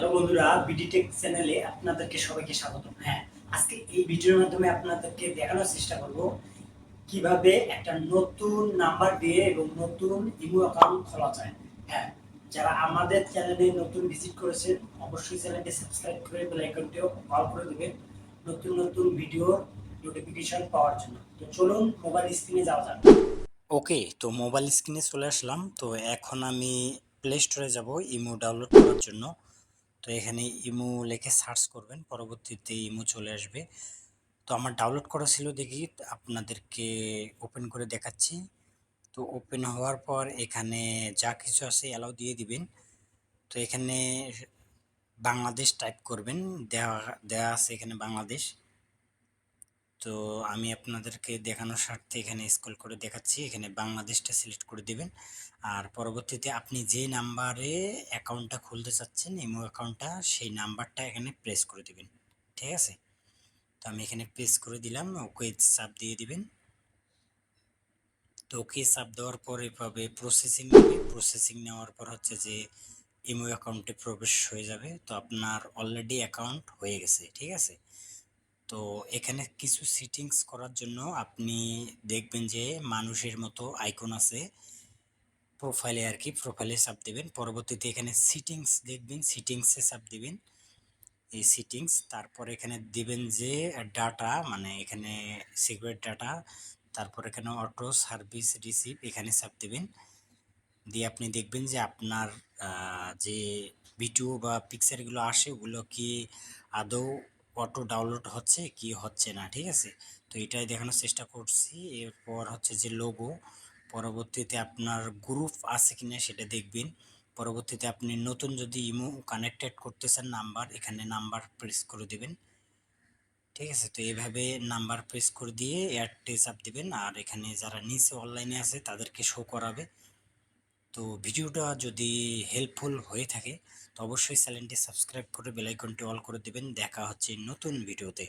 Hello বন্ধুরা, বিডিটেক চ্যানেলে আপনাদেরকে সবাইকে স্বাগতম। হ্যাঁ, আজকে এই ভিডিওর মাধ্যমে আপনাদেরকে দেখানোর চেষ্টা করব কিভাবে একটা নতুন নাম্বার দিয়ে এবং নতুন ইমো অ্যাকাউন্ট খোলা যায়। হ্যাঁ, যারা আমাদের চ্যানেলে নতুন ভিজিট করেছেন অবশ্যই চ্যানেলটি সাবস্ক্রাইব করে বেল আইকনটিও অল করে দিবেন নতুন নতুন ভিডিওর নোটিফিকেশন পাওয়ার জন্য। তো চলুন মোবাইল স্ক্রিনে যাওয়া যাক। ওকে, তো মোবাইল স্ক্রিনে চলে আসলাম। তো এখন আমি প্লে স্টোরে যাব ইমো ডাউনলোড করার জন্য। তো এখানে ইমো লিখে সার্চ করবেন, পরবর্তীতে ইমো চলে আসবে। তো আমার ডাউনলোড করা ছিল, দেখি আপনাদেরকে ওপেন করে দেখাচ্ছি। তো ওপেন হওয়ার পর এখানে যা কিছু আছে অ্যালাউ দিয়ে দিবেন। তো এখানে বাংলাদেশ টাইপ করবেন, দেওয়া দেওয়া আছে এখানে বাংলাদেশ। তো আমি আপনাদেরকে দেখানোর স্বার্থে এখানে স্ক্রল করে দেখাচ্ছি, এখানে বাংলাদেশটা সিলেক্ট করে দিবেন। আর পরবর্তীতে আপনি যে নাম্বারে অ্যাকাউন্টটা খুলতে চাচ্ছেন ইমো অ্যাকাউন্টটা, সেই নাম্বারটা এখানে প্রেস করে দিবেন। ঠিক আছে, তো আমি এখানে প্রেস করে দিলাম, ওকে চাপ দিয়ে দিবেন। তো ওকে চাপ দেওয়ার পর এভাবে প্রসেসিং নেবে, প্রসেসিং নেওয়ার পর হচ্ছে যে ইমো অ্যাকাউন্টে প্রবেশ হয়ে যাবে। তো আপনার অলরেডি অ্যাকাউন্ট হয়ে গেছে। ঠিক আছে, তো এখানে কিছু সেটিংস করার জন্য আপনি দেখবেন যে মানুষের মতো আইকন আছে প্রোফাইলে আর কি, প্রোফাইলে চাপ দেবেন। পরবর্তীতে এখানে সিটিংস দেখবেন, সিটিংসে চাপ দিবেন, এই সিটিংস। তারপর এখানে দিবেন যে ডাটা, মানে এখানে সিক্রেট ডাটা। তারপর এখানে অটো সার্ভিস রিসিভ, এখানে চাপ দেবেন। দিয়ে আপনি দেখবেন যে আপনার যে ভিডিও বা পিকচারগুলো আসে ওগুলো কি আদৌ অটো ডাউনলোড হচ্ছে কি হচ্ছে না। ঠিক আছে, তো এটাই দেখানোর চেষ্টা করছি। এরপর হচ্ছে যে লোগো, পরবর্তীতে আপনার গ্রুপ আছে কিনা সেটা দেখবেন। পরবর্তীতে আপনি নতুন যদি ইমো কানেক্টেড করতে চান নাম্বার, এখানে নাম্বার প্রেস করে দেবেন। ঠিক আছে, তো এইভাবে নাম্বার প্রেস করে দিয়ে এয়ারটে চাপ দিবেন। আর এখানে যারা নিচে অনলাইনে আছে তাদেরকে শো করাবে। তো ভিডিওটা যদি হেল্পফুল হয়ে থাকে তো অবশ্যই চ্যানেলটি সাবস্ক্রাইব করে বেল আইকনটি অল করে দিবেন। দেখা হচ্ছে নতুন ভিডিওতে।